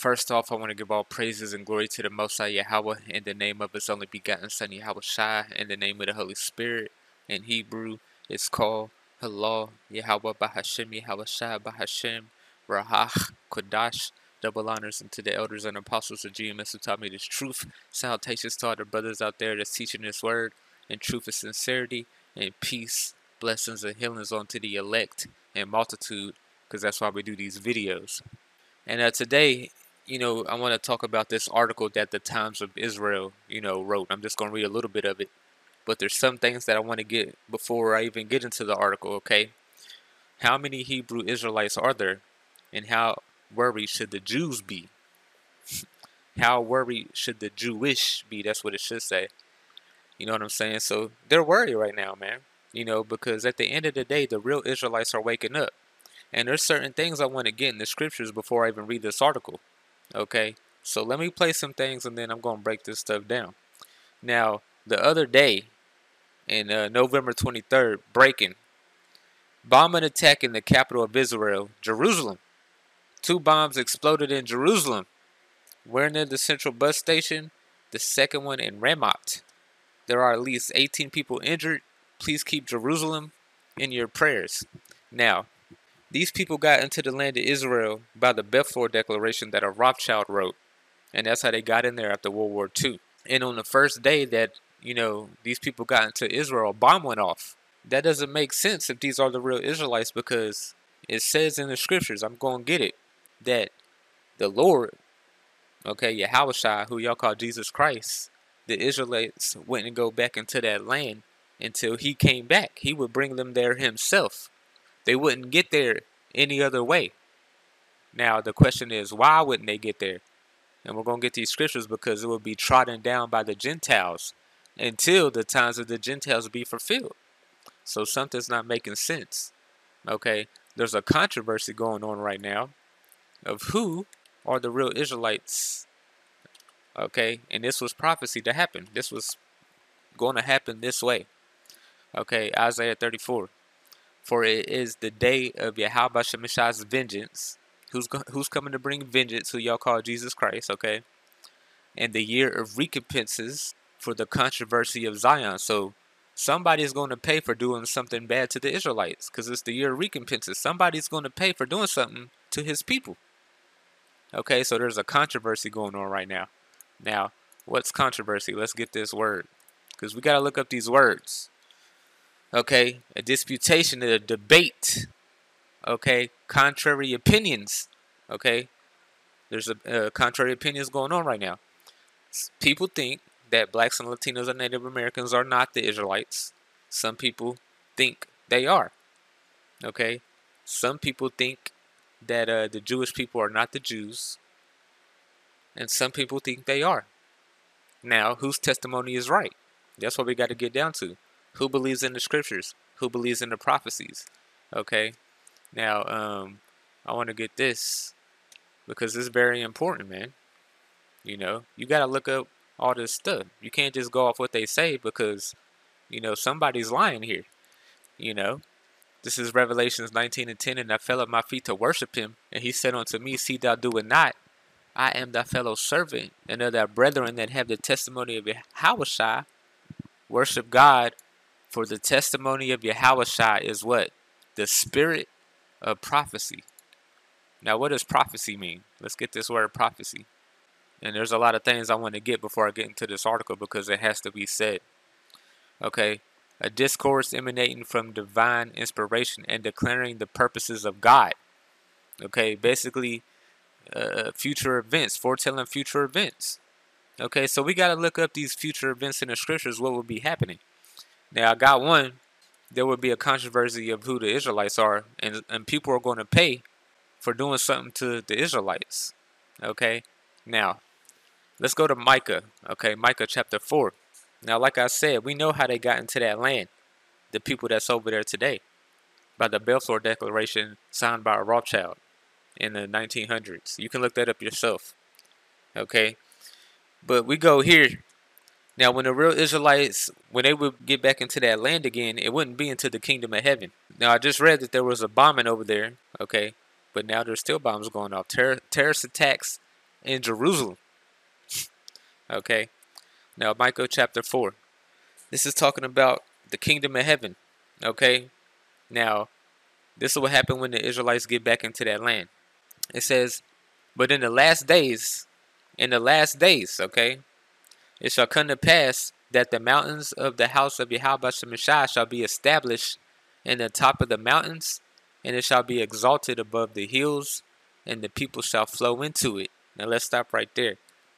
First off, I want to give all praises and glory to the Most High Yahawah in the name of His only begotten Son YAHAWASHI, in the name of the Holy Spirit. In Hebrew, it's called Halal Yahawah Bahashem YAHAWASHI Bahashem Rahach Kodash. Double honors unto the elders and apostles of GMS who taught me this truth. Salutations to all the brothers out there that's teaching this word in truth and sincerity, and peace, blessings, and healings unto the elect and multitude, because that's why we do these videos. And today, I want to talk about this article that the Times of Israel, wrote. I'm just going to read a little bit of it. But there's some things that I want to get before I even get into the article, okay? How many Hebrew Israelites are there? And how worried should the Jews be? How worried should the Jewish be? That's what it should say. You know what I'm saying? So they're worried right now, man. Because at the end of the day, the real Israelites are waking up. And there's certain things I want to get in the scriptures before I even read this article. Okay, so let me play some things and then I'm going to break this stuff down. Now, the other day, in November 23rd, breaking. Bombing attack in the capital of Israel, Jerusalem. 2 bombs exploded in Jerusalem. One near the central bus station, the second one in Ramat. There are at least 18 people injured. Please keep Jerusalem in your prayers. Now, these people got into the land of Israel by the Balfour Declaration that a Rothschild wrote. And that's how they got in there after World War II. And on the first day that, these people got into Israel, a bomb went off. That doesn't make sense if these are the real Israelites, because it says in the scriptures, I'm going to get it, that the Lord, okay, YAHAWASHI, who y'all call Jesus Christ, the Israelites wouldn't go back into that land until he came back. He would bring them there himself. They wouldn't get there any other way. Now, the question is, why wouldn't they get there? And we're going to get these scriptures because it will be trodden down by the Gentiles until the times of the Gentiles be fulfilled. So something's not making sense. Okay, there's a controversy going on right now of who are the real Israelites. Okay, and this was prophecy to happen. This was going to happen this way. Okay, Isaiah 34. For it is the day of YAHAWASHI's vengeance. Who's coming to bring vengeance? Who y'all call Jesus Christ, okay? And the year of recompenses for the controversy of Zion. So somebody's going to pay for doing something bad to the Israelites, because it's the year of recompenses. Somebody's going to pay for doing something to his people. Okay, so there's a controversy going on right now. Now, what's controversy? Let's get this word, because we got to look up these words. Okay, a disputation, a debate. Okay, contrary opinions. Okay, there's a contrary opinions going on right now. People think that blacks and Latinos and Native Americans are not the Israelites. Some people think they are. Okay, some people think that the Jewish people are not the Jews, and some people think they are. Now, whose testimony is right? That's what we got to get down to. Who believes in the scriptures? Who believes in the prophecies? Okay. Now, I want to get this because it's very important, man. You got to look up all this stuff. You can't just go off what they say because, somebody's lying here. This is Revelations 19:10. And I fell at my feet to worship him. And he said unto me, see thou do it not. I am thy fellow servant and of thy brethren that have the testimony of YAHAWASHI. Worship God. For the testimony of YAHAWASHI is what? The spirit of prophecy. Now, what does prophecy mean? Let's get this word prophecy. And there's a lot of things I want to get before I get into this article because it has to be said. Okay. A discourse emanating from divine inspiration and declaring the purposes of God. Okay. Basically, future events, foretelling future events. Okay. So we got to look up these future events in the scriptures, what will be happening. Now, I got one. There would be a controversy of who the Israelites are, and people are going to pay for doing something to the Israelites. Okay, now, let's go to Micah. Okay, Micah chapter 4. Now, like I said, we know how they got into that land, the people that's over there today, by the Balfour Declaration signed by a Rothschild in the 1900s. You can look that up yourself. Okay, but we go here. Now, when the real Israelites, when they would get back into that land again, it wouldn't be into the kingdom of heaven. Now, I just read that there was a bombing over there, okay? But now there's still bombs going off. Terrorist attacks in Jerusalem. Okay. Now, Micah chapter 4. This is talking about the kingdom of heaven. Okay. Now, this is what happened when the Israelites get back into that land. It says, but in the last days, okay, it shall come to pass that the mountains of the house of YAHAWASHI shall be established in the top of the mountains, and it shall be exalted above the hills, and the people shall flow into it. Now let's stop right there.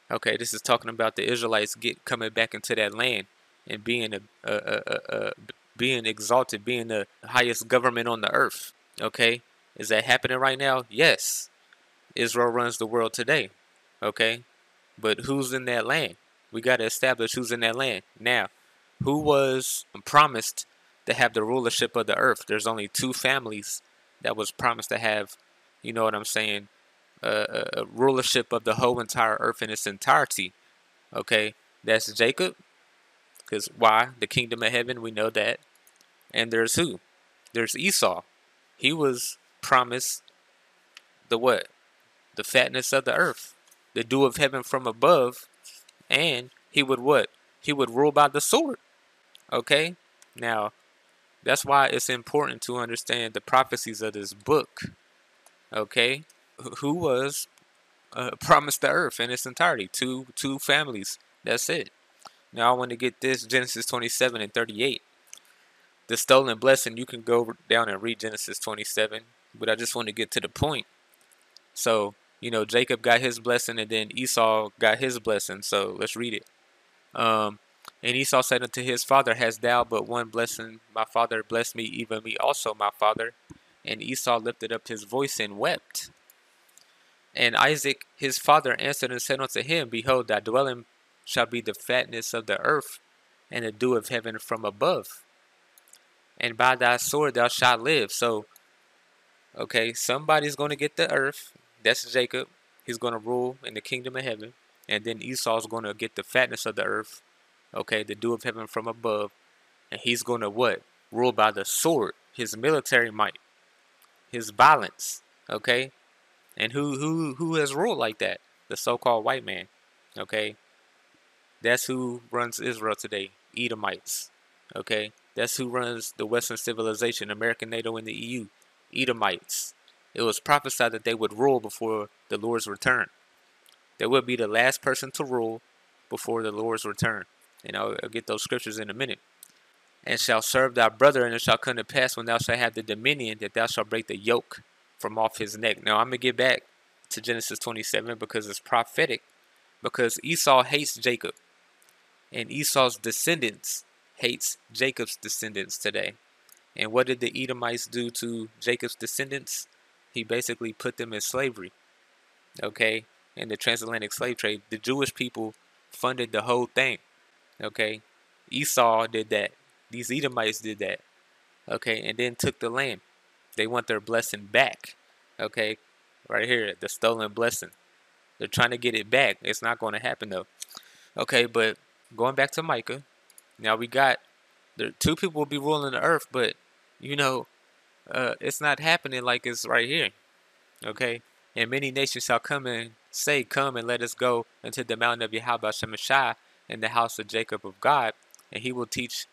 Okay, this is talking about the Israelites coming back into that land and being exalted, being the highest government on the earth. Okay, is that happening right now? Yes. Israel runs the world today. Okay, but who's in that land? We got to establish who's in that land. Now, who was promised to have the rulership of the earth? There's only two families that was promised to have, you know what I'm saying, a rulership of the whole entire earth in its entirety. Okay, that's Jacob, because why? The kingdom of heaven, we know that. And there's who? There's Esau. He was promised the what? The fatness of the earth, the dew of heaven from above, and he would what? He would rule by the sword. Okay? Now, that's why it's important to understand the prophecies of this book. Okay? Who was promised the earth in its entirety? Two families. That's it. Now I want to get this, Genesis 27 and 38. The stolen blessing, you can go down and read Genesis 27, but I just want to get to the point. So, you know, Jacob got his blessing and then Esau got his blessing. So let's read it. And Esau said unto his father, hast thou but one blessing? My father blessed me, even me also, my father. And Esau lifted up his voice and wept. And Isaac his father answered and said unto him, behold, thy dwelling shall be the fatness of the earth, and the dew of heaven from above. And by thy sword thou shalt live. So, okay, somebody's going to get the earth. That's Jacob. He's going to rule in the kingdom of heaven. And then Esau's going to get the fatness of the earth. Okay, the dew of heaven from above. And he's going to what? Rule by the sword. His military might. His violence. Okay? And who has ruled like that? The so-called white man. Okay? That's who runs Israel today. Edomites. Okay? That's who runs the Western civilization. American, NATO, and the EU. Edomites. It was prophesied that they would rule before the Lord's return. They would be the last person to rule before the Lord's return. And I'll get those scriptures in a minute. And shall serve thy brother, and it shall come to pass when thou shalt have the dominion, that thou shalt break the yoke from off his neck. Now I'm going to get back to Genesis 27 because it's prophetic. Because Esau hates Jacob. And Esau's descendants hates Jacob's descendants today. And what did the Edomites do to Jacob's descendants? He basically put them in slavery. Okay? In the transatlantic slave trade. The Jewish people funded the whole thing. Okay? Esau did that. These Edomites did that. Okay? And then took the land. They want their blessing back. Okay? Right here. The stolen blessing. They're trying to get it back. It's not going to happen though. Okay, but going back to Micah. Now we got, the two people will be ruling the earth, but you know, it's not happening like it's right here. Okay, and many nations shall come and say, come and let us go into the mountain of YAHAWASHI in the house of Jacob of God, and he will teach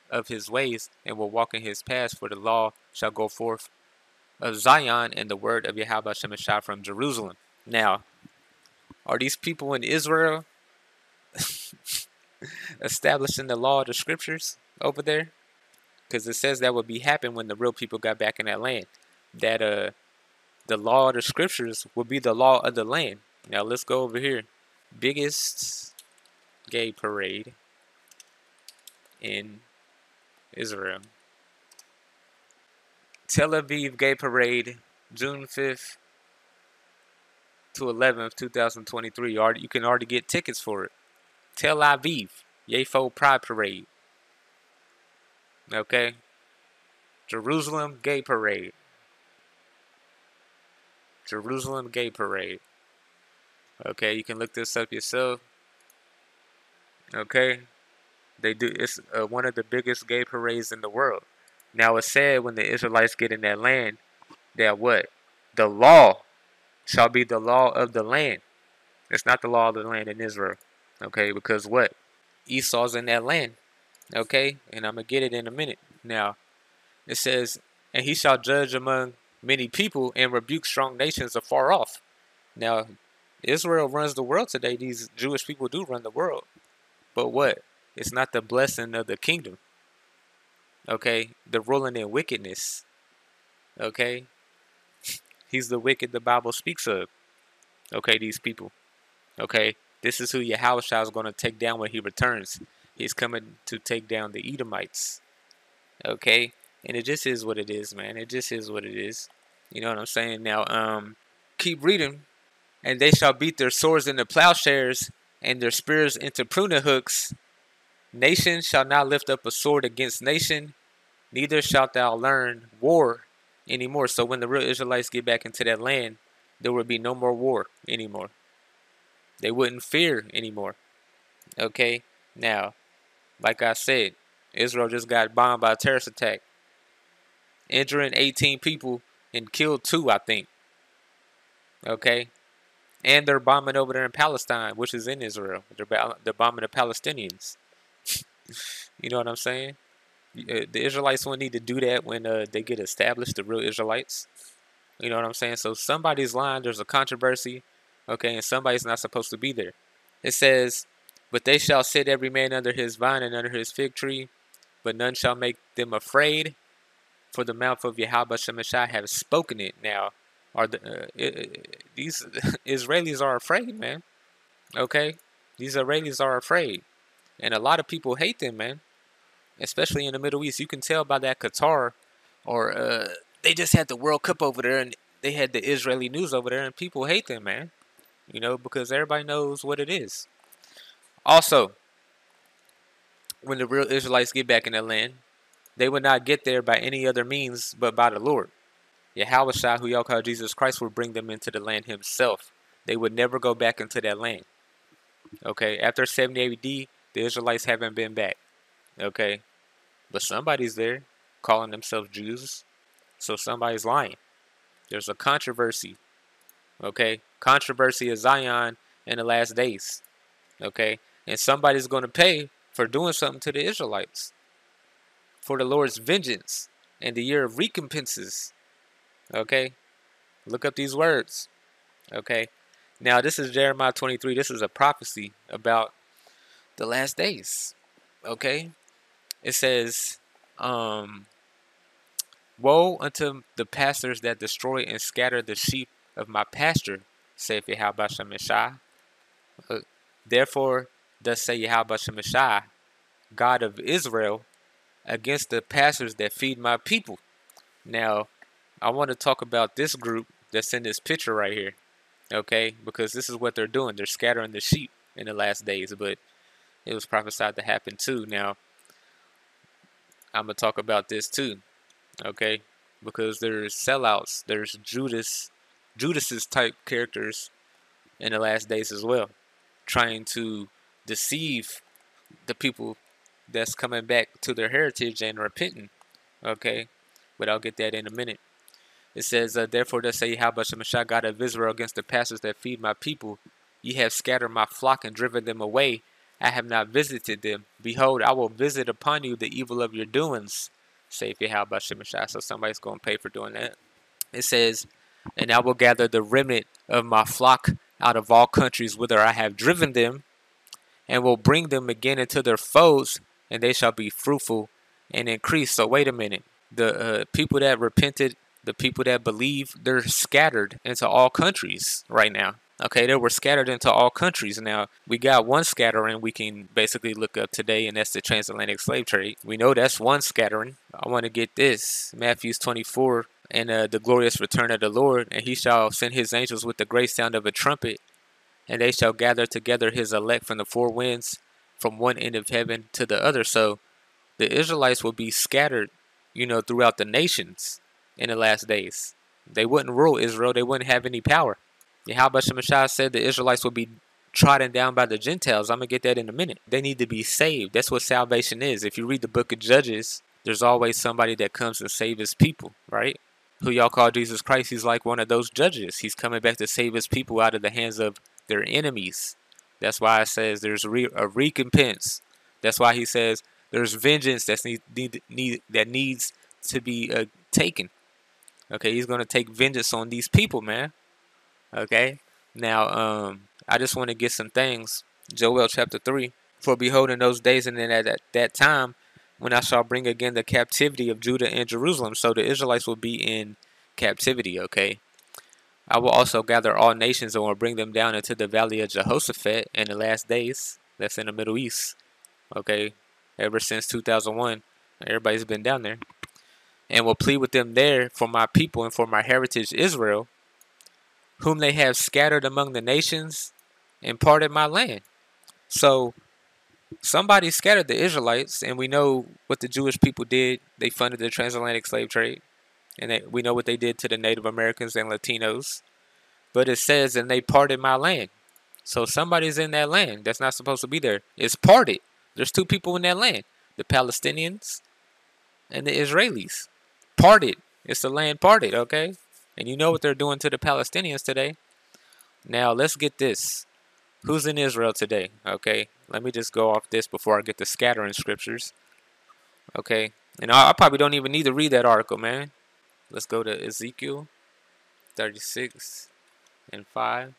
of his ways and will walk in his paths, for the law shall go forth of Zion and the word of YAHAWASHI from Jerusalem. Now, are these people in Israel establishing the law of the scriptures over there? Because it says that would be happen when the real people got back in that land. That the law of the scriptures would be the law of the land. Now let's go over here. Biggest gay parade in Israel. Tel Aviv gay parade, June 5th to 11th, 2023. You can already get tickets for it. Tel Aviv, YAHAWAH Pride Parade. Okay. Jerusalem Gay Parade. Jerusalem Gay Parade. Okay, you can look this up yourself. Okay. They do. It's one of the biggest gay parades in the world. Now it's said when the Israelites get in that land, that what? The law shall be the law of the land. It's not the law of the land in Israel. Okay, because what? Esau's in that land. Okay, and I'm going to get it in a minute. Now, it says, and he shall judge among many people and rebuke strong nations afar off. Now, Israel runs the world today. These Jewish people do run the world. But what? It's not the blessing of the kingdom. Okay, the ruling in wickedness. Okay, he's the wicked the Bible speaks of. Okay, these people. Okay, this is who Yahawashi is going to take down when he returns. He's coming to take down the Edomites. Okay, and it just is what it is, man. It just is what it is. You know what I'm saying? Now, keep reading. And they shall beat their swords into plowshares and their spears into pruning hooks. Nation shall not lift up a sword against nation, neither shalt thou learn war anymore. So when the real Israelites get back into that land, there will be no more war anymore. They wouldn't fear anymore. Okay? Now, like I said, Israel just got bombed by a terrorist attack, injuring 18 people and killed 2, I think. Okay? And they're bombing over there in Palestine, which is in Israel. They're bombing the Palestinians. You know what I'm saying? The Israelites won't need to do that when they get established, the real Israelites. You know what I'm saying? So somebody's lying. There's a controversy. Okay, and somebody's not supposed to be there. It says, but they shall sit every man under his vine and under his fig tree, but none shall make them afraid, for the mouth of YAHAWASHI have spoken it. Now, these Israelis are afraid, man. Okay? These Israelis are afraid. And a lot of people hate them, man. Especially in the Middle East. You can tell by that Qatar, or they just had the World Cup over there, and they had the Israeli news over there, and people hate them, man. You know, because everybody knows what it is. Also, when the real Israelites get back in the land, they will not get there by any other means but by the Lord. Yahawashi, who y'all call Jesus Christ, will bring them into the land himself. They would never go back into that land. Okay, after 70 AD, the Israelites haven't been back. Okay, but somebody's there calling themselves Jews. So somebody's lying. There's a controversy. Okay, controversy of Zion in the last days. Okay, and somebody's going to pay for doing something to the Israelites. For the Lord's vengeance and the year of recompenses. Okay, look up these words. Okay, now this is Jeremiah 23. This is a prophecy about the last days. Okay, it says, woe unto the pastors that destroy and scatter the sheep of my pasture, saith YAHAWASHI. Therefore, thus say YAHAWASHI, God of Israel, against the pastors that feed my people. Now, I want to talk about this group that's in this picture right here. Okay, because this is what they're doing. They're scattering the sheep in the last days, but it was prophesied to happen too. Now, I'm going to talk about this too. Okay, because there's sellouts. There's Judas's type characters in the last days as well, trying to deceive the people that's coming back to their heritage and repenting. Okay, but I'll get that in a minute. It says, therefore thus say YAHAWASHI, God of Israel, against the pastors that feed my people. Ye have scattered my flock and driven them away. I have not visited them. Behold, I will visit upon you the evil of your doings, saith YAHAWASHI. So somebody's going to pay for doing that. It says, and I will gather the remnant of my flock out of all countries whither I have driven them, and will bring them again into their folds, and they shall be fruitful and increase. So wait a minute. The people that repented, the people that believe, they're scattered into all countries right now. Okay, they were scattered into all countries. Now, we got one scattering we can basically look up today, and that's the transatlantic slave trade. We know that's one scattering. I want to get this. Matthew 24, and the glorious return of the Lord, and he shall send his angels with the great sound of a trumpet, and they shall gather together his elect from the four winds, from one end of heaven to the other. So the Israelites will be scattered, you know, throughout the nations in the last days. They wouldn't rule Israel. They wouldn't have any power. YAHAWASHI said the Israelites will be trodden down by the Gentiles. I'm going to get that in a minute. They need to be saved. That's what salvation is. If you read the book of Judges, there's always somebody that comes and saves his people, right? Who y'all call Jesus Christ, he's like one of those judges. He's coming back to save his people out of the hands of They're enemies. That's why it says there's a recompense. That's why he says there's vengeance that needs to be taken. Okay, he's gonna take vengeance on these people, man. Okay. Now, I just want to get some things. Joel chapter 3. For behold, in those days and then at that time, when I shall bring again the captivity of Judah and Jerusalem. So the Israelites will be in captivity, okay? I will also gather all nations and will bring them down into the valley of Jehoshaphat in the last days. That's in the Middle East, okay? Ever since 2001, everybody's been down there. And will plead with them there for my people and for my heritage Israel, whom they have scattered among the nations and parted my land. So somebody scattered the Israelites, and we know what the Jewish people did. They funded the transatlantic slave trade, and we know what they did to the Native Americans and Latinos. But it says, and they parted my land. So somebody's in that land that's not supposed to be there. It's parted. There's two people in that land, the Palestinians and the Israelis. Parted. It's the land parted, okay? And you know what they're doing to the Palestinians today. Now, let's get this. Who's in Israel today? Okay, let me just go off this before I get to scattering scriptures. Okay, and I probably don't even need to read that article, man. Let's go to Ezekiel 36 and 5.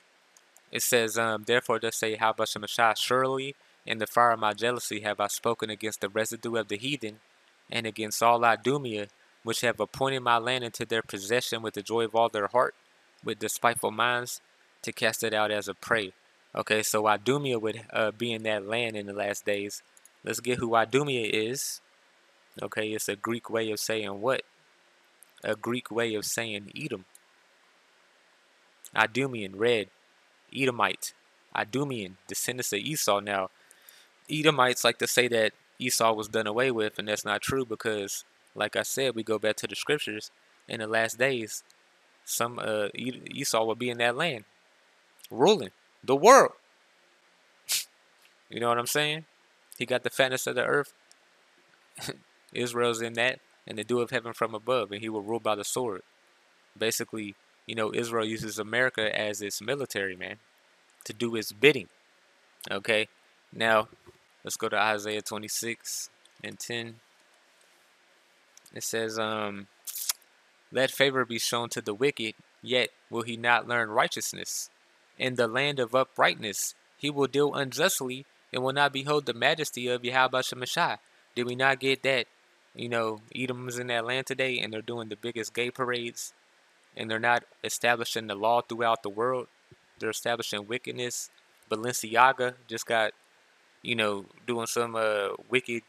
It says, therefore thus say YAHAWASHI, surely in the fire of my jealousy have I spoken against the residue of the heathen, and against all Idumea, which have appointed my land into their possession with the joy of all their heart, with despiteful minds, to cast it out as a prey. Okay, so Idumea would be in that land in the last days. Let's get who Idumea is. Okay, it's a Greek way of saying what? A Greek way of saying Edom. Idumean, red. Edomite. Idumean, descendants of Esau. Now, Edomites like to say that Esau was done away with, and that's not true because, like I said, we go back to the scriptures. In the last days, some Esau will be in that land, ruling the world. You know what I'm saying? He got the fatness of the earth. Israel's in that, and the dew of heaven from above, and he will rule by the sword. Basically, you know, Israel uses America as its military, man, to do its bidding. Okay, now let's go to Isaiah 26 and 10. It says, let favor be shown to the wicked, yet will he not learn righteousness. In the land of uprightness he will deal unjustly, and will not behold the majesty of YAHAWASHI. Did we not get that? You know, Edom's in that land today, and they're doing the biggest gay parades, and they're not establishing the law throughout the world. They're establishing wickedness. Balenciaga just got, you know, doing some wicked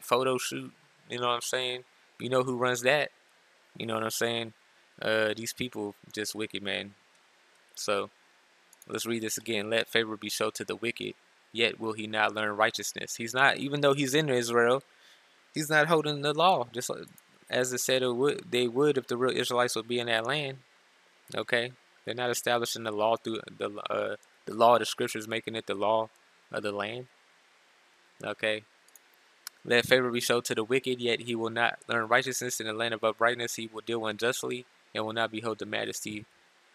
photo shoot. You know what I'm saying? You know who runs that? You know what I'm saying? These people just wicked, man. So let's read this again. Let favor be shown to the wicked, yet will he not learn righteousness. He's not, even though he's in Israel, he's not holding the law. Just like, as it said they would if the real Israelites would be in that land. Okay, they're not establishing the law through the law of the scriptures, making it the law of the land. Okay. Let favor be shown to the wicked, yet he will not learn righteousness. In the land of uprightness he will deal unjustly, and will not behold the majesty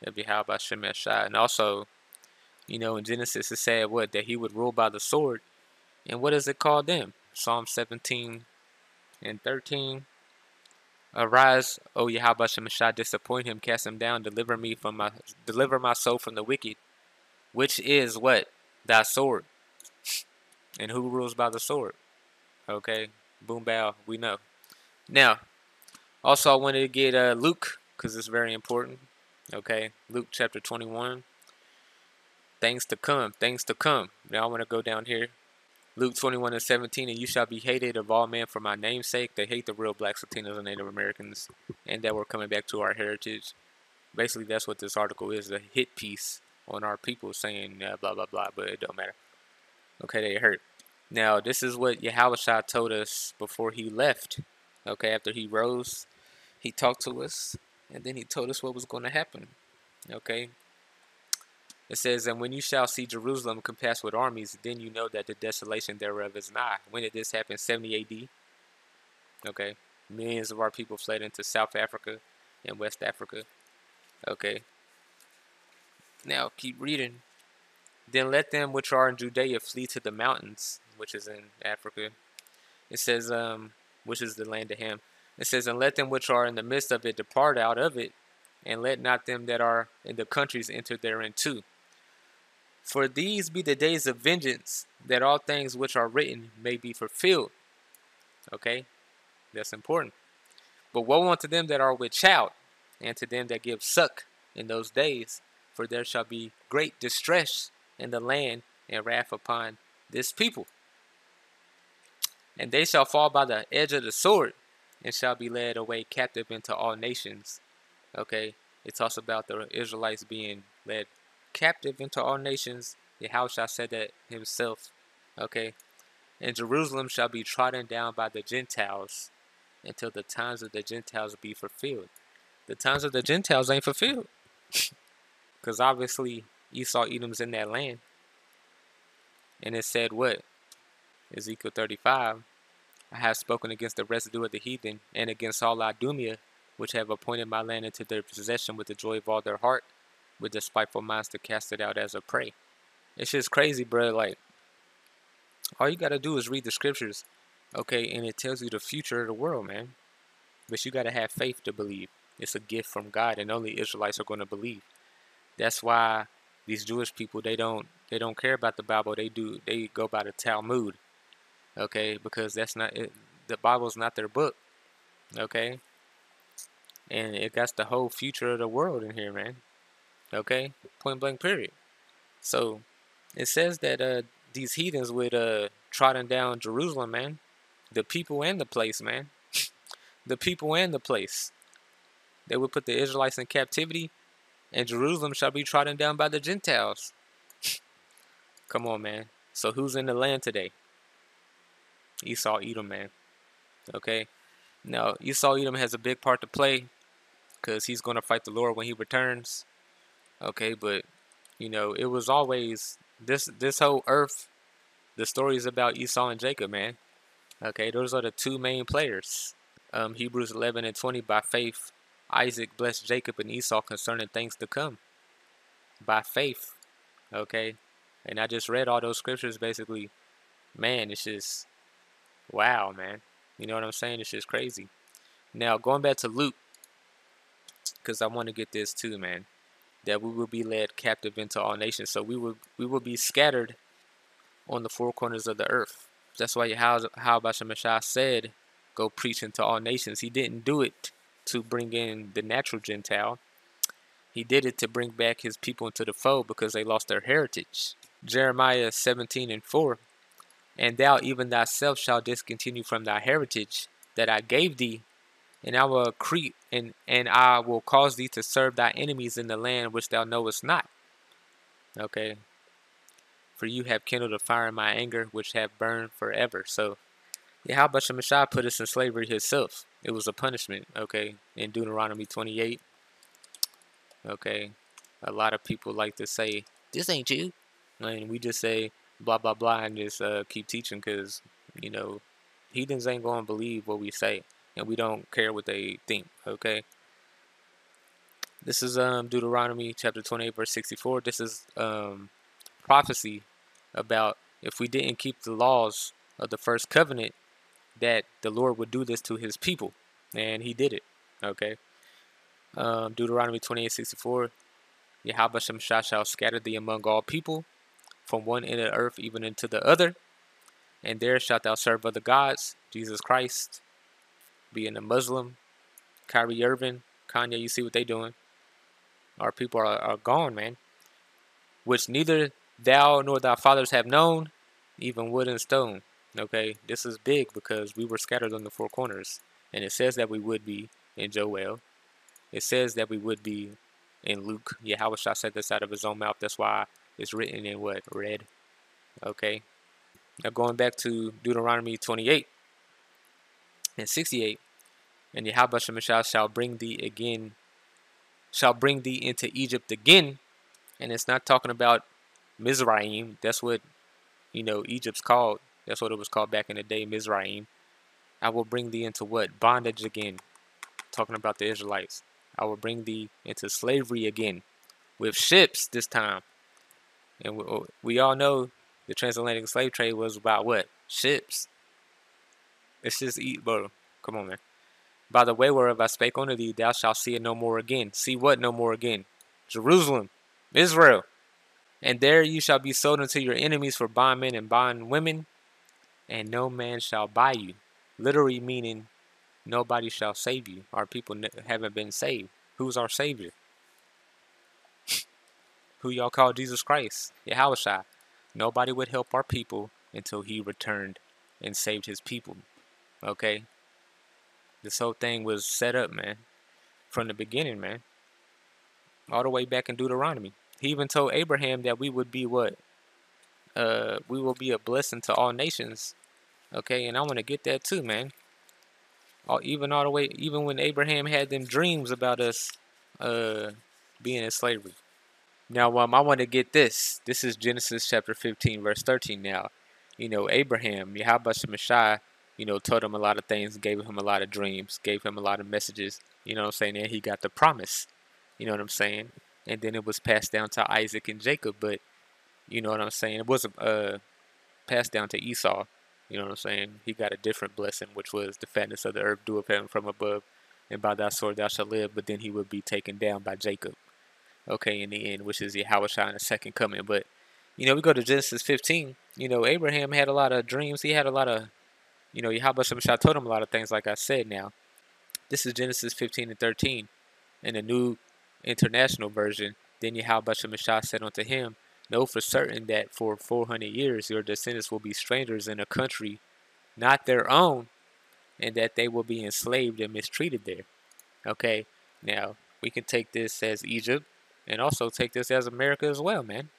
of YAHAWASHI. And also, you know, in Genesis it said what? That he would rule by the sword. And what does it call them? Psalm 17 and 13. Arise, O YAHAWASHI, disappoint him, cast him down, deliver my soul from the wicked, which is what? Thy sword. And who rules by the sword? Okay, boom bow, we know. Now, also I wanted to get Luke, because it's very important. Okay, Luke chapter 21. Things to come, things to come. Now I want to go down here. Luke 21 and 17, and you shall be hated of all men for my name's sake. They hate the real blacks, Latinos, and Native Americans, and that we're coming back to our heritage. Basically, that's what this article is, a hit piece on our people saying blah, blah, blah, but it don't matter. Okay, they hurt. Now, this is what YAHAWASHI told us before he left. Okay, after he rose, he talked to us, and then he told us what was going to happen. Okay. It says, and when you shall see Jerusalem compassed with armies, then you know that the desolation thereof is nigh. When did this happen? 70 AD. Okay. Millions of our people fled into South Africa and West Africa. Okay. Now, keep reading. Then let them which are in Judea flee to the mountains, which is in Africa. It says, which is the land of Ham. It says, and let them which are in the midst of it depart out of it, and let not them that are in the countries enter therein too. For these be the days of vengeance, that all things which are written may be fulfilled. Okay, that's important. But woe unto them that are with child, and to them that give suck in those days, for there shall be great distress in the land, and wrath upon this people. And they shall fall by the edge of the sword, and shall be led away captive into all nations. Okay, it talks about the Israelites being led captive into all nations. Yahushua said that himself. Okay, and Jerusalem shall be trodden down by the Gentiles, until the times of the Gentiles be fulfilled. The times of the Gentiles ain't fulfilled, because obviously Esau Edom's in that land. And it said what? Ezekiel 35. I have spoken against the residue of the heathen, and against all Idumea, which have appointed my land into their possession with the joy of all their heart, with the spiteful minds to cast it out as a prey. It's just crazy, bro. Like, all you gotta do is read the scriptures, okay, and it tells you the future of the world, man. But you gotta have faith to believe. It's a gift from God, and only Israelites are gonna believe. That's why these Jewish people, they don't care about the Bible. They go by the Talmud, okay, because that's not it. The Bible's not their book, okay, and it got the whole future of the world in here, man. Okay, point blank, period. So it says that these heathens would trodden down Jerusalem, man. The people and the place, man. The people and the place. They would put the Israelites in captivity, and Jerusalem shall be trodden down by the Gentiles. Come on, man. So who's in the land today? Esau Edom, man. Okay. Now Esau Edom has a big part to play, because he's going to fight the Lord when he returns. Okay, but you know, it was always this whole earth. The story is about Esau and Jacob, man. Okay, those are the two main players. Hebrews 11:20. By faith, Isaac blessed Jacob and Esau concerning things to come. By faith, okay. And I just read all those scriptures. Basically, man, it's just wow, man. You know what I'm saying? It's just crazy. Now going back to Luke, because I want to get this too, man. That we will be led captive into all nations. So we will be scattered on the four corners of the earth. That's why YAHAWASHI said, go preach into all nations. He didn't do it to bring in the natural Gentile. He did it to bring back his people into the fold, because they lost their heritage. Jeremiah 17:4. And thou even thyself shalt discontinue from thy heritage that I gave thee, and I will and I will cause thee to serve thy enemies in the land which thou knowest not. Okay. For you have kindled a fire in my anger, which have burned forever. So YAHAWASHI put us in slavery himself. It was a punishment, okay, in Deuteronomy 28. Okay. A lot of people like to say, this ain't you. And we just say blah blah blah and just keep teaching, because, you know, heathens ain't gonna believe what we say, and we don't care what they think, okay? This is Deuteronomy chapter 28 verse 64. This is prophecy about if we didn't keep the laws of the first covenant, that the Lord would do this to his people, and he did it, okay? Deuteronomy 28:64. YAHAWASHI shall scatter thee among all people, from one end of the earth even into the other, and there shalt thou serve other gods. Jesus Christ, being a Muslim. Kyrie Irving, Kanye, you see what they doing. Our people are gone, man. Which neither thou nor thy fathers have known, even wood and stone. Okay, this is big, because we were scattered on the four corners. And it says that we would be in Joel. It says that we would be in Luke. YAHAWASHI said this out of his own mouth. That's why it's written in what? Red. Okay. Now going back to Deuteronomy 28 and 68. And YAHAWASHI shall bring thee into Egypt again. And it's not talking about Mizraim. That's what, you know, Egypt's called. That's what it was called back in the day, Mizraim. I will bring thee into what? Bondage again. Talking about the Israelites. I will bring thee into slavery again. With ships this time. And we all know the transatlantic slave trade was about what? Ships. It's just eat, bro. Come on, man. By the way whereof I spake unto thee, thou shalt see it no more again. See what no more again? Jerusalem, Israel. And there you shall be sold unto your enemies for bondmen and bondwomen, and no man shall buy you. Literally meaning nobody shall save you. Our people haven't been saved. Who's our Savior? Who y'all call Jesus Christ? YAHAWASHI. Nobody would help our people until he returned and saved his people. Okay? This whole thing was set up, man. From the beginning, man. All the way back in Deuteronomy. He even told Abraham that we would be what? We will be a blessing to all nations. Okay, and I want to get that too, man. Even all the way, even when Abraham had them dreams about us being in slavery. Now, I want to get this. This is Genesis chapter 15, verse 13 now. You know, Abraham, YAHAWASHI, told him a lot of things, gave him a lot of dreams, gave him a lot of messages, you know what I'm saying? And he got the promise, you know what I'm saying? And then it was passed down to Isaac and Jacob, but, you know what I'm saying? It wasn't passed down to Esau, you know what I'm saying? He got a different blessing, which was the fatness of the earth, dew of heaven from above, and by thy sword thou shalt live, but then he would be taken down by Jacob. Okay, in the end, which is YAHAWASHI in the second coming. But, we go to Genesis 15. Abraham had a lot of dreams. He had a lot of, YAHAWASHI told him a lot of things, like I said now. This is Genesis 15 and 13. In the New International Version, then YAHAWASHI said unto him, know for certain that for 400 years your descendants will be strangers in a country not their own, and that they will be enslaved and mistreated there. Okay, now, we can take this as Egypt, and also take this as America as well, man.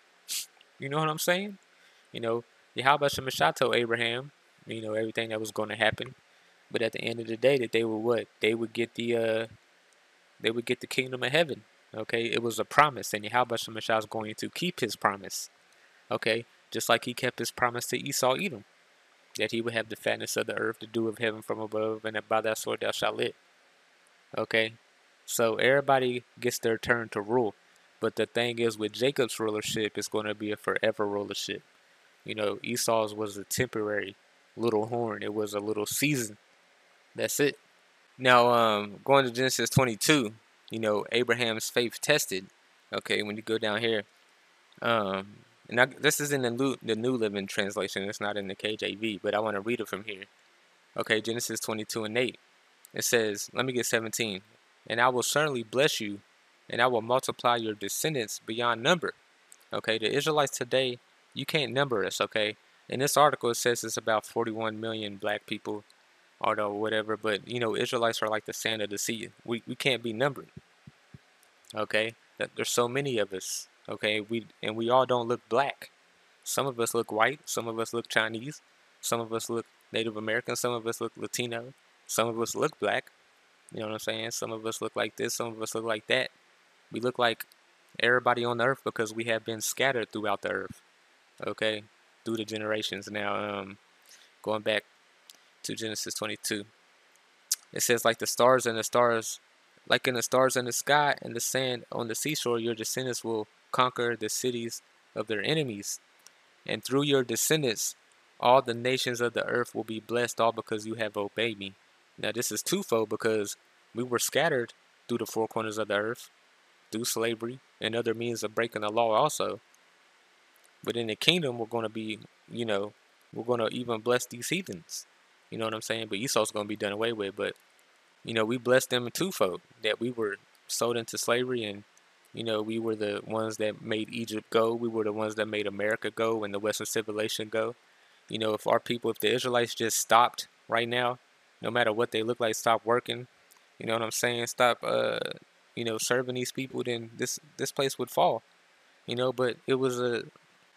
You know what I'm saying? YAHAWASHI told Abraham, everything that was going to happen. But at the end of the day, that they would what? They would get the kingdom of heaven. Okay, it was a promise, and YAHAWASHI is going to keep his promise. Okay, just like he kept his promise to Esau, Edom, that he would have the fatness of the earth, the dew of heaven from above, and that by that sword thou shalt live. Okay, so everybody gets their turn to rule. But the thing is, with Jacob's rulership, it's going to be a forever rulership. Esau's was a temporary little horn. It was a little season. That's it. Now, going to Genesis 22, Abraham's faith tested. Okay, when you go down here, and this is in the New Living Translation. It's not in the KJV, but I want to read it from here. Okay, Genesis 22 and 8. It says, let me get 17. And I will certainly bless you, and I will multiply your descendants beyond number. Okay, the Israelites today, you can't number us, okay? In this article, it says it's about 41 million black people, or whatever, but, Israelites are like the sand of the sea. We can't be numbered, okay? There's so many of us, okay? We all don't look black. Some of us look white, some of us look Chinese, some of us look Native American, some of us look Latino, some of us look black. You know what I'm saying? Some of us look like this, some of us look like that. We look like everybody on the earth because we have been scattered throughout the earth, okay, through the generations. Now, going back to Genesis 22, it says, like the stars in the sky and the sand on the seashore, your descendants will conquer the cities of their enemies, and through your descendants, all the nations of the earth will be blessed, all because you have obeyed me. Now, this is twofold, because we were scattered through the four corners of the earth, through slavery and other means of breaking the law also. But in the kingdom, we're going to be, we're going to even bless these heathens. You know what I'm saying? But Esau's going to be done away with. But, we blessed them twofold, that we were sold into slavery, and, we were the ones that made Egypt go. We were the ones that made America go and the Western civilization go. If the Israelites just stopped right now, no matter what they look like, stop working, you know what I'm saying? Stop, serving these people, then this place would fall, but it was it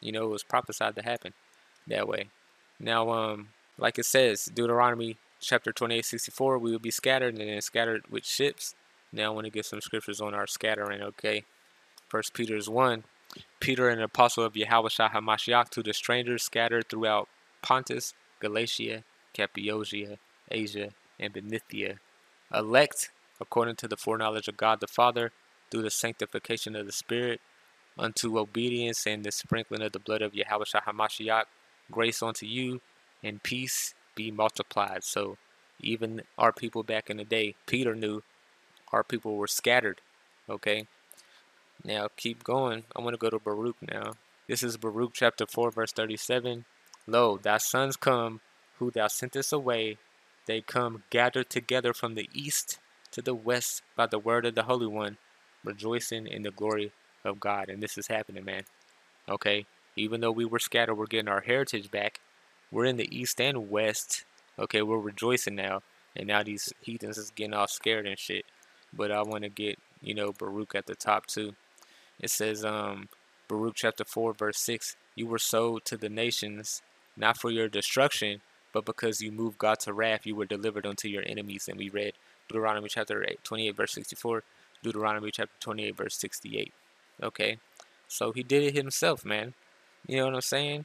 was prophesied to happen that way. Now, like it says, Deuteronomy chapter 28:64, we will be scattered and then scattered with ships. Now I want to get some scriptures on our scattering, okay? 1 Peter 1, Peter, an apostle of YAHAWASHI HaMashiach, to the strangers scattered throughout Pontus, Galatia, Cappadocia, Asia, and Bithynia, elect according to the foreknowledge of God the Father, through the sanctification of the Spirit, unto obedience and the sprinkling of the blood of Yahawashi HaMashiach, grace unto you and peace be multiplied. So even our people back in the day, Peter knew our people were scattered. Okay, now keep going. I want to go to Baruch now. This is Baruch chapter 4 verse 37. Lo, thy sons come, who thou sentest away. They come gathered together from the east to the west by the word of the Holy One, rejoicing in the glory of God. And this is happening, man. Okay, even though we were scattered, we're getting our heritage back. We're in the east and west. Okay, we're rejoicing now. And now these heathens is getting all scared and shit. But I want to get, Baruch at the top too. It says, Baruch chapter 4, verse 6, you were sold to the nations, not for your destruction, but because you moved God to wrath, you were delivered unto your enemies. And we read Deuteronomy chapter 28, verse 64, Deuteronomy chapter 28, verse 68. Okay, so he did it himself, man. You know what I'm saying?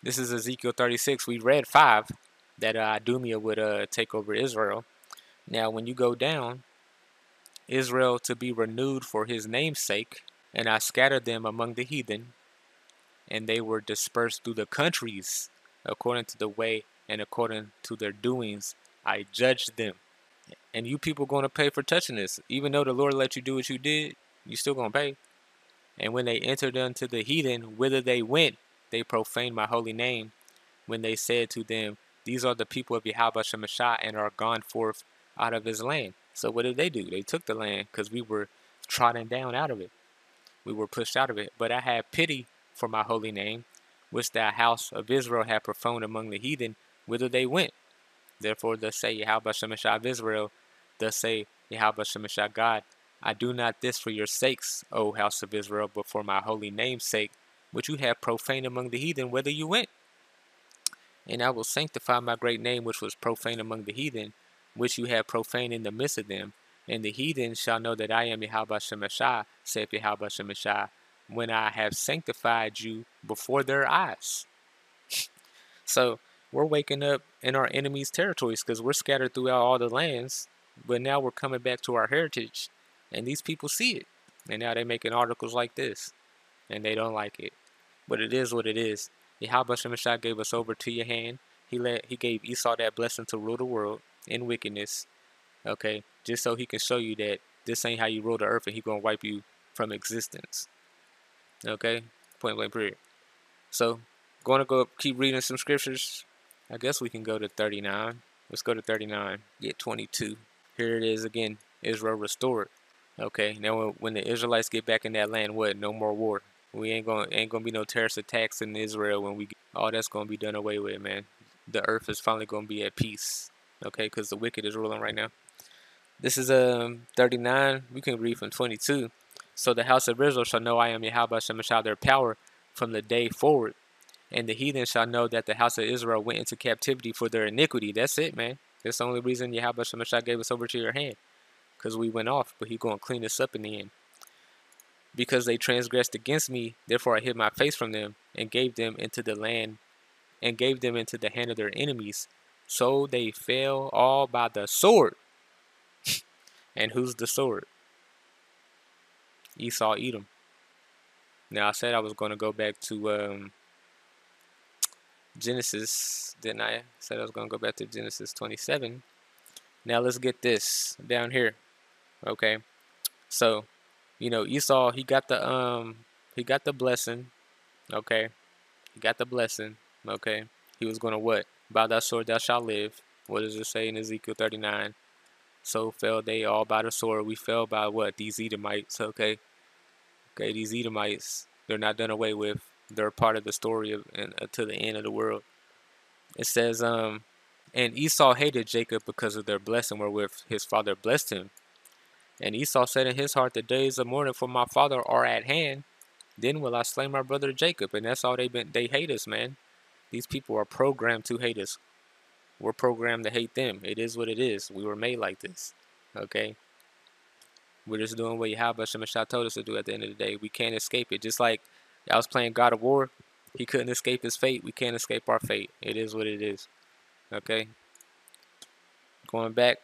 This is Ezekiel 36. We read 5, that Idumea would take over Israel. Now, when you go down, Israel to be renewed for his name's sake, and I scattered them among the heathen, and they were dispersed through the countries, according to the way and according to their doings. I judged them. And you people going to pay for touching this. Even though the Lord let you do what you did, you still going to pay. And when they entered unto the heathen, whither they went, they profaned my holy name. When they said to them, these are the people of Yahweh Shemashah, and are gone forth out of his land. So what did they do? They took the land because we were trodden down out of it. We were pushed out of it. But I had pity for my holy name, which the house of Israel had profaned among the heathen, whither they went. Therefore thus say Yahweh Shemashah of Israel, thus say Yahweh Shemashah God, I do not this for your sakes, O house of Israel, but for my holy name's sake, which you have profaned among the heathen, whither you went. And I will sanctify my great name, which was profaned among the heathen, which you have profaned in the midst of them. And the heathen shall know that I am Yahweh Shemashah, saith Yahweh Shemashah, when I have sanctified you before their eyes. So we're waking up in our enemies' territories because we're scattered throughout all the lands. But now we're coming back to our heritage, and these people see it. And now they're making articles like this, and they don't like it. But it is what it is. Yahweh Shemashah gave us over to your hand. He gave Esau that blessing to rule the world in wickedness. Okay, just so he can show you that this ain't how you rule the earth, and he gonna wipe you from existence. Okay, point blank period. So, going to go keep reading some scriptures. I guess we can go to 39. Let's go to 39. Get 22. Here it is again. Israel restored. Okay, now when the Israelites get back in that land, what? No more war. We ain't gonna be no terrorist attacks in Israel when we get, all that's gonna be done away with, man. The earth is finally gonna be at peace. Okay, because the wicked is ruling right now. This is 39. We can read from 22. So the house of Israel shall know I am Yahweh Shemashah their power from the day forward. And the heathen shall know that the house of Israel went into captivity for their iniquity. That's it, man. That's the only reason Yahweh Shemashah gave us over to your hand. Because we went off, but he's going to clean us up in the end. Because they transgressed against me, therefore I hid my face from them, and gave them into the land, and gave them into the hand of their enemies. So they fell all by the sword. And who's the sword? Esau, Edom. Now I said I was going to go back to Genesis, didn't I? Said I was going to go back to Genesis 27. Now let's get this down here. Okay. So, Esau, he got the blessing. Okay. He got the blessing. Okay. He was going to what? By thy sword thou shalt live. What does it say in Ezekiel 39? So fell they all by the sword. We fell by what? These Edomites. Okay. Okay, these Edomites, they're not done away with. They're part of the story to the end of the world. It says, and Esau hated Jacob because of their blessing wherewith his father blessed him. And Esau said in his heart, the days of mourning for my father are at hand. Then will I slay my brother Jacob. And that's all they hate us, man. These people are programmed to hate us. We're programmed to hate them. It is what it is. We were made like this. Okay? We're just doing what Yahweh Shemashah told us to do at the end of the day. We can't escape it. Just like I was playing God of War. He couldn't escape his fate. We can't escape our fate. It is what it is. Okay? Going back.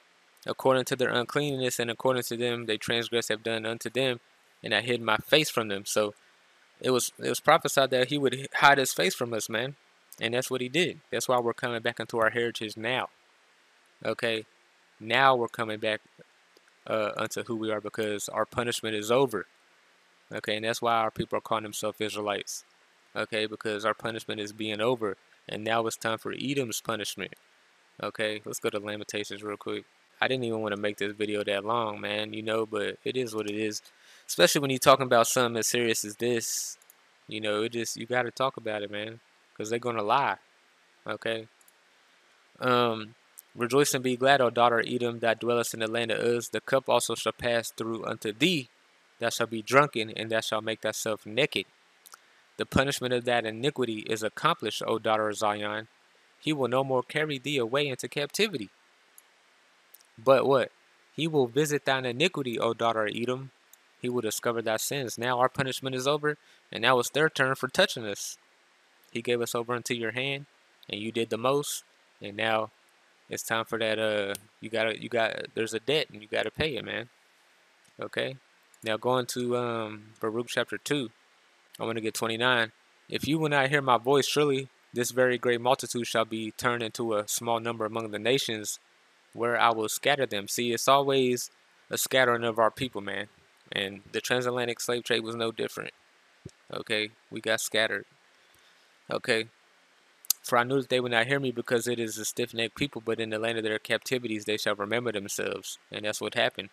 According to their uncleanness and according to them, they transgress have done unto them. And I hid my face from them. So it was prophesied that he would hide his face from us, man. And that's what he did. That's why we're coming back into our heritage now. Okay? Now we're coming back unto who we are because our punishment is over. Okay, and that's why our people are calling themselves Israelites. Okay, because our punishment is being over. And now it's time for Edom's punishment. Okay, let's go to Lamentations real quick. I didn't even want to make this video that long, man, but it is what it is. Especially when you're talking about something as serious as this. You got to talk about it, man. Because they're going to lie. Okay? Rejoice and be glad, O daughter Edom, that dwellest in the land of Uz. The cup also shall pass through unto thee. Thou shalt be drunken, and thou shalt make thyself naked. The punishment of that iniquity is accomplished, O daughter of Zion. He will no more carry thee away into captivity. But what? He will visit thine iniquity, O daughter of Edom. He will discover thy sins. Now our punishment is over, and now it's their turn for touching us. He gave us over into your hand, and you did the most, and now it's time for that. There's a debt, and you gotta pay it, man. Okay. Now going to Baruch chapter 2. I want to get 29. If you will not hear my voice, surely this very great multitude shall be turned into a small number among the nations, where I will scatter them. See, it's always a scattering of our people, man. And the transatlantic slave trade was no different. Okay, we got scattered. Okay. For I knew that they would not hear me, because it is a stiff-necked people, but in the land of their captivities they shall remember themselves. And that's what happened.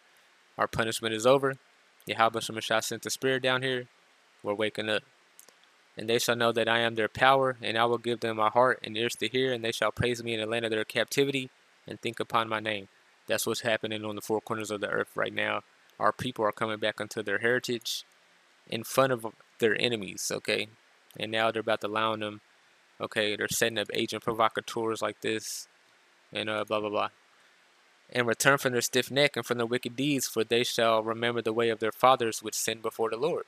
Our punishment is over. YAHAWASHI sent the Spirit down here. We're waking up. And they shall know that I am their power, and I will give them my heart and ears to hear, and they shall praise me in the land of their captivity, and think upon my name. That's what's happening on the four corners of the earth right now. Our people are coming back into their heritage in front of their enemies, okay? And now they're about to lie on them, okay? They're setting up agent provocateurs like this, and blah, blah, blah. And return from their stiff neck and from their wicked deeds, for they shall remember the way of their fathers which sinned before the Lord.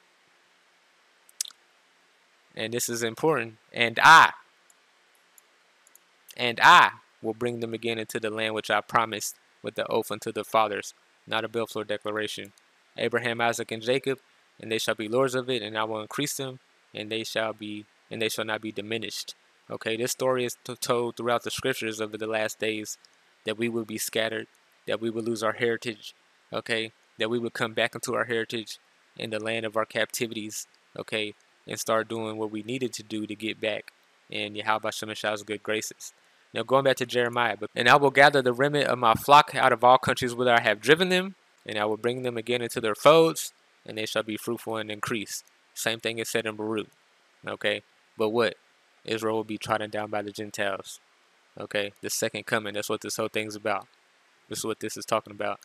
And this is important. And I will bring them again into the land which I promised with the oath unto the fathers, not a bill floor declaration. Abraham, Isaac, and Jacob, and they shall be lords of it, and I will increase them, and they shall not be diminished. Okay, this story is told throughout the scriptures of the last days, that we will be scattered, that we will lose our heritage, okay, that we will come back into our heritage in the land of our captivities, okay, and start doing what we needed to do to get back in YAHAWASHI's good graces. Now going back to Jeremiah, and I will gather the remnant of my flock out of all countries whither I have driven them, and I will bring them again into their folds, and they shall be fruitful and increase. Same thing is said in Baruch. Okay, but what? Israel will be trodden down by the Gentiles. Okay, the second coming. That's what this whole thing's about. This is what this is talking about.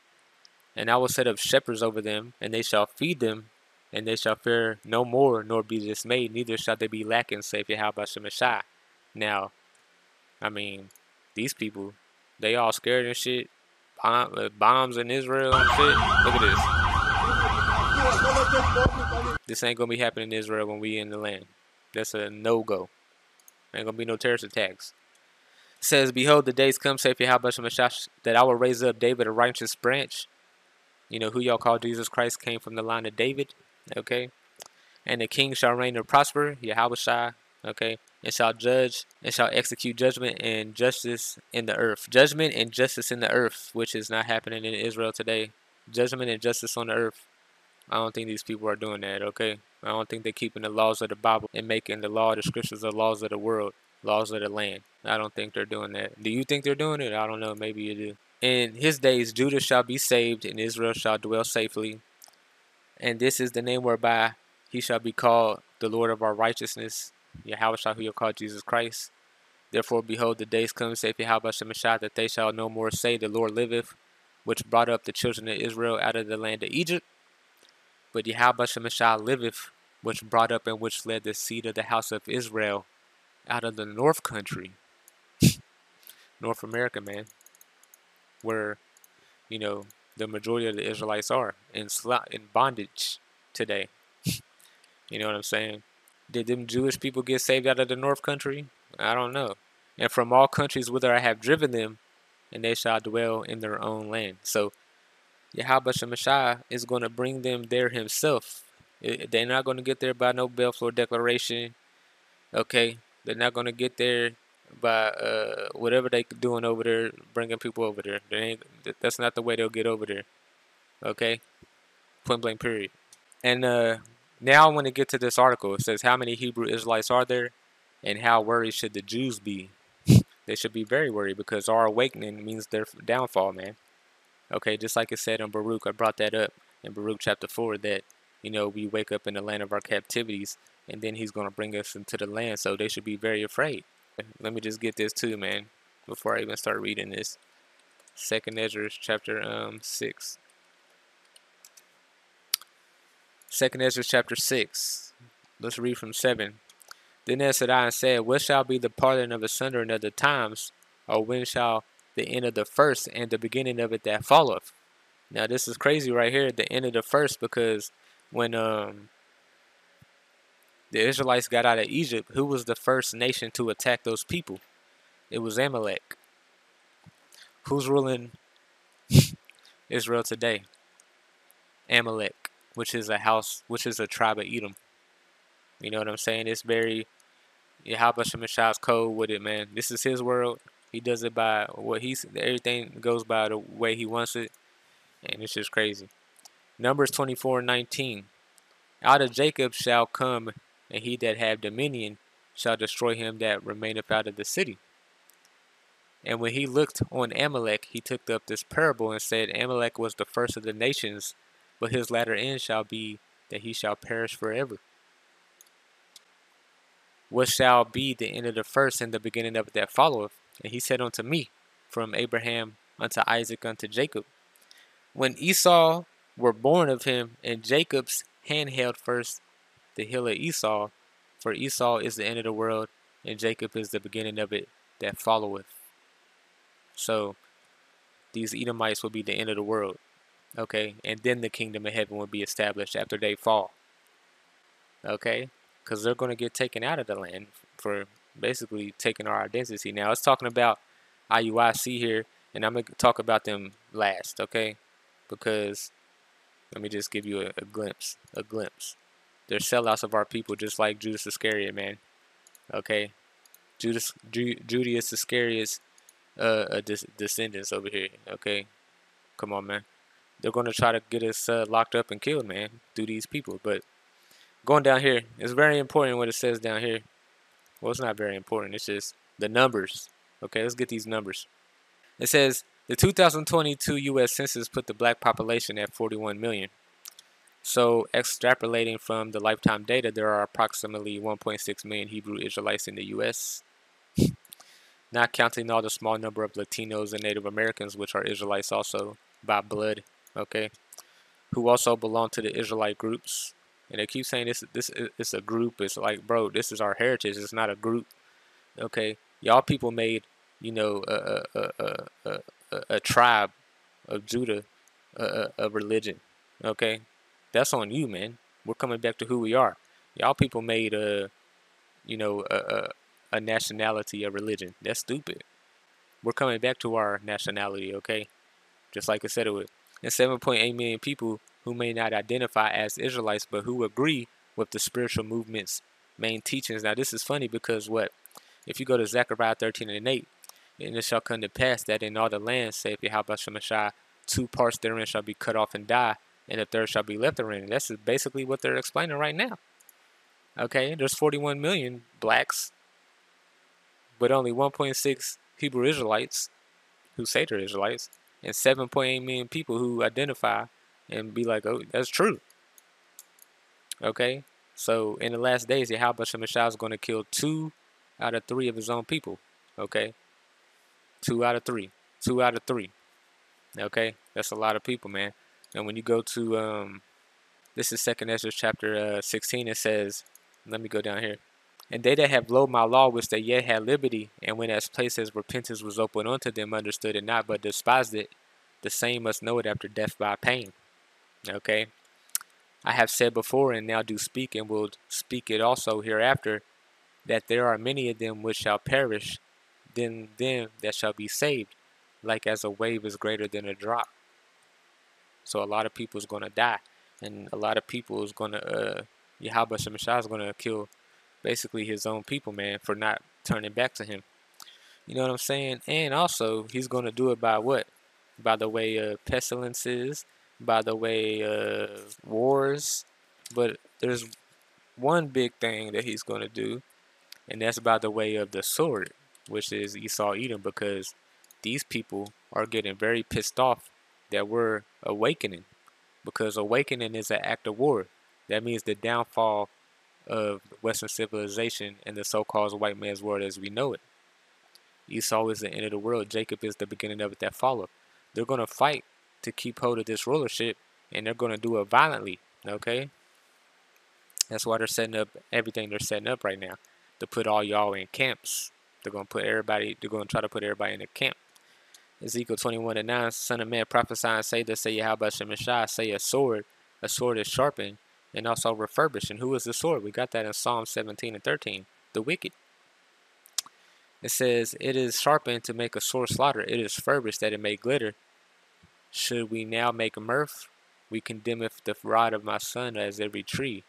And I will set up shepherds over them, and they shall feed them, and they shall fear no more, nor be dismayed, neither shall they be lacking, saith YAHAWASHI. Now, I mean, these people, they all scared and shit. Bombs in Israel and shit. Look at this. This ain't gonna be happening in Israel when we in the land. That's a no-go. Ain't gonna be no terrorist attacks. It says, behold, the days come, saith YAHAWASHI, that I will raise up David a righteous branch. You know who y'all call Jesus Christ came from the line of David. Okay. And the king shall reign and prosper, YAHAWASHI. Okay. And shall judge and shall execute judgment and justice in the earth. Judgment and justice in the earth, which is not happening in Israel today. Judgment and justice on the earth. I don't think these people are doing that, okay? I don't think they're keeping the laws of the Bible and making the law of the scriptures the laws of the world, laws of the land. I don't think they're doing that. Do you think they're doing it? I don't know. Maybe you do. In his days, Judah shall be saved, and Israel shall dwell safely. And this is the name whereby he shall be called the Lord of our righteousness. YAHAWASHI, who you'll call Jesus Christ. Therefore, behold, the days come, saith YAHAWASHI, that they shall no more say, the Lord liveth, which brought up the children of Israel out of the land of Egypt. But YAHAWASHI liveth, which brought up and which led the seed of the house of Israel out of the north country. North America, man. Where, the majority of the Israelites are in bondage today. You know what I'm saying? Did them Jewish people get saved out of the north country? I don't know. And from all countries whither I have driven them, and they shall dwell in their own land. So YAHAWASHI is going to bring them there himself. They're not going to get there by no Balfour Declaration. Okay, they're not going to get there by whatever they doing over there, bringing people over there. That's not the way they'll get over there. Okay, point blank period. And now I want to get to this article. It says, how many Hebrew Israelites are there, and how worried should the Jews be? They should be very worried, because our awakening means their downfall, man. Okay, just like it said in Baruch, I brought that up in Baruch chapter 4, that, we wake up in the land of our captivities, and then he's going to bring us into the land, so they should be very afraid. Let me just get this too, man, before I even start reading this. 2nd Ezra chapter 6. 2nd Ezra chapter 6. Let's read from 7. Then answered I and said, what shall be the pardon of the sundering of the times, or when shall the end of the first and the beginning of it that followeth? Now this is crazy right here, the end of the first, because when the Israelites got out of Egypt, who was the first nation to attack those people? It was Amalek. Who's ruling Israel today? Amalek, which is a tribe of Edom. You know what I'm saying? It's very YAHAWASHI's code with it, man. This is his world. He does it by what everything goes by the way he wants it, and it's just crazy. Numbers 24:19. Out of Jacob shall come, and he that have dominion shall destroy him that remaineth out of the city. And when he looked on Amalek, he took up this parable and said, Amalek was the first of the nations, but his latter end shall be that he shall perish forever. What shall be the end of the first and the beginning of it that followeth? And he said unto me, from Abraham unto Isaac unto Jacob. When Esau were born of him, and Jacob's hand held first the hill of Esau, for Esau is the end of the world, and Jacob is the beginning of it that followeth. So these Edomites will be the end of the world, okay? And then the kingdom of heaven will be established after they fall, okay? Because they're going to get taken out of the land for basically taking our identity. Now it's talking about IUIC here, and I'm going to talk about them last, okay? Because let me just give you a glimpse. They're sellouts of our people, just like Judas Iscariot, man. Okay, Judas Iscariot's descendants over here. Okay, come on, man. They're gonna try to get us locked up and killed, man, through these people. But going down here, it's very important what it says down here. Well, it's not very important. It's just the numbers. Okay, let's get these numbers. It says the 2022 U.S. Census put the black population at 41 million. So extrapolating from the lifetime data, there are approximately 1.6 million Hebrew Israelites in the U.S., not counting all the small number of Latinos and Native Americans, which are Israelites also by blood, okay, who also belong to the Israelite groups. And they keep saying this is a group. It's like, bro, this is our heritage. It's not a group, okay? Y'all people made, a tribe of Judah a religion, okay? That's on you, man. We're coming back to who we are. Y'all people made a nationality a religion. That's stupid. We're coming back to our nationality, okay? Just like I said it would. And 7.8 million people who may not identify as Israelites, but who agree with the spiritual movement's main teachings. Now, this is funny because what? If you go to Zechariah 13:8, and it shall come to pass that in all the land, saith YAHAWASHI, 2 parts therein shall be cut off and die, and the third shall be left therein. And that's basically what they're explaining right now. Okay, there's 41 million blacks, but only 1.6 Hebrew Israelites who say they're Israelites, and 7.8 million people who identify and be like, oh, that's true. Okay, so in the last days, YAHAWASHI is going to kill 2 out of 3 of his own people. Okay, 2 out of 3. 2 out of 3. Okay, that's a lot of people, man. And when you go to this is 2nd Ezra chapter 16, it says, let me go down here. And they that have loathed my law, which they yet had liberty, and when as places repentance was opened unto them, understood it not, but despised it, the same must know it after death by pain. Okay, I have said before, and now do speak, and will speak it also hereafter, that there are many of them which shall perish, than them that shall be saved, like as a wave is greater than a drop. So a lot of people is going to die. and a lot of people is gonna Yahweh Shemashah is gonna kill basically his own people, man, for not turning back to him. You know what I'm saying? And also, he's gonna do it by what? By the way of pestilences, by the way of wars. But there's one big thing that he's gonna do, and that's by the way of the sword, which is Esau Edom, because these people are getting very pissed off that we're awakening, because awakening is an act of war. That means the downfall of Western civilization and the so-called white man's world as we know it. Esau is the end of the world. Jacob is the beginning of it that followed. They're going to fight to keep hold of this rulership, and they're going to do it violently, okay? That's why they're setting up everything they're setting up right now, to put all y'all in camps. They're going to put everybody, they're going to try to put everybody in a camp. Ezekiel 21:9, Son of man, prophesy and say this, say Yahweh Shemashah, say a sword is sharpened and also refurbished. And who is the sword? We got that in Psalm 17:13, the wicked. It says, it is sharpened to make a sore slaughter, it is furbished that it may glitter. Should we now make mirth? We condemneth the rod of my son as every tree.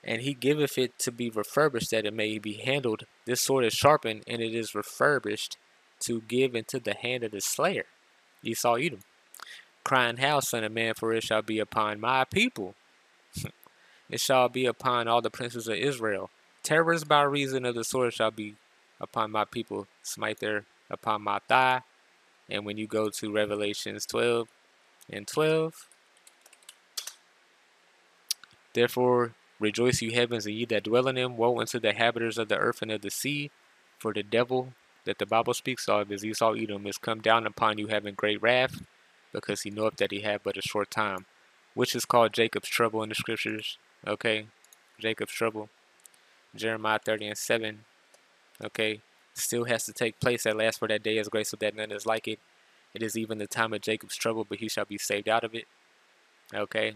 And he giveth it to be refurbished that it may be handled. This sword is sharpened, and it is refurbished to give into the hand of the slayer. Esau Edom. Crying, how, son of man, for it shall be upon my people. It shall be upon all the princes of Israel. Terrors by reason of the sword shall be upon my people. Smite there upon my thigh. And when you go to Revelations 12:12, therefore rejoice, you heavens, and ye that dwell in them. Woe unto the inhabitants of the earth and of the sea, for the devil that the Bible speaks of is Esau Edom is come down upon you having great wrath, because he knoweth that he hath but a short time, which is called Jacob's trouble in the scriptures. Okay, Jacob's trouble. Jeremiah 30:7. Okay, still has to take place at last, for that day is great, so that none is like it. It is even the time of Jacob's trouble, but he shall be saved out of it. Okay,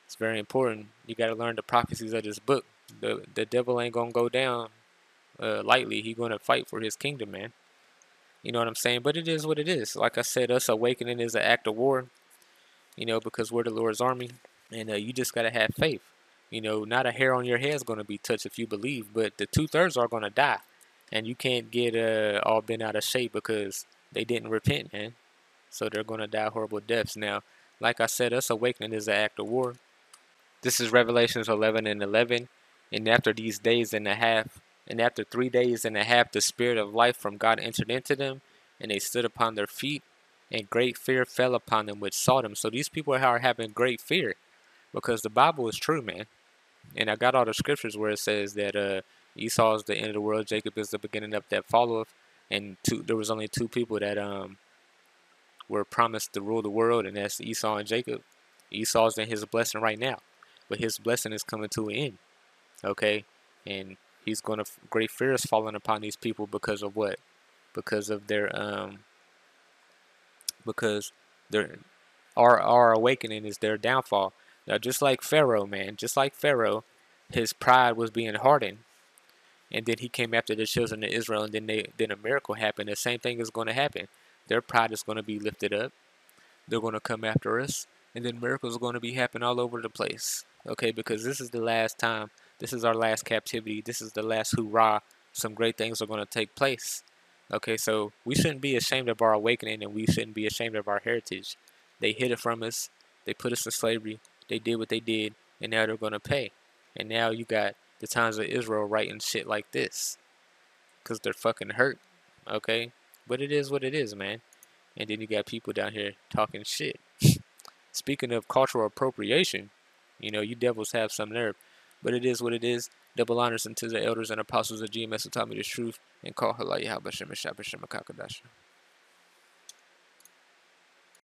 it's very important. You got to learn the prophecies of this book. The devil ain't gonna go down lightly. He gonna fight for his kingdom, man. You know what I'm saying? But it is what it is. Like I said, us awakening is an act of war. You know, because we're the Lord's army, and you just gotta have faith. You know, not a hair on your head is gonna be touched if you believe, but the 2/3 are gonna die, and you can't get all bent out of shape because they didn't repent, man. So they're gonna die horrible deaths. Now, like I said, us awakening is an act of war. This is Revelations 11:11. And after these days and a half, and after 3 days and a half, the spirit of life from God entered into them, and they stood upon their feet, and great fear fell upon them which saw them. So these people are having great fear, because the Bible is true, man. And I got all the scriptures where it says that Esau is the end of the world, Jacob is the beginning of that followeth, and there was only two people that were promised to rule the world, and that's Esau and Jacob. Esau's in his blessing right now, but his blessing is coming to an end. Okay, and he's going to great fear is falling upon these people because of what? Because of their because their our awakening is their downfall. Now, just like Pharaoh, man, just like Pharaoh, his pride was being hardened, and then he came after the children of Israel, and then a miracle happened. The same thing is going to happen. Their pride is going to be lifted up. They're going to come after us, and then miracles are going to be happening all over the place. Okay, because this is the last time. This is our last captivity. This is the last hoorah. Some great things are going to take place. Okay, so we shouldn't be ashamed of our awakening, and we shouldn't be ashamed of our heritage. They hid it from us. They put us in slavery. They did what they did, and now they're going to pay. And now you got the times of Israel writing shit like this, because they're fucking hurt. Okay, but it is what it is, man. And then you got people down here talking shit. Speaking of cultural appropriation, you know, you devils have some nerve. But it is what it is. Double honors unto the elders and apostles of GMS who taught me the truth, and call Holy YAHAWASHI.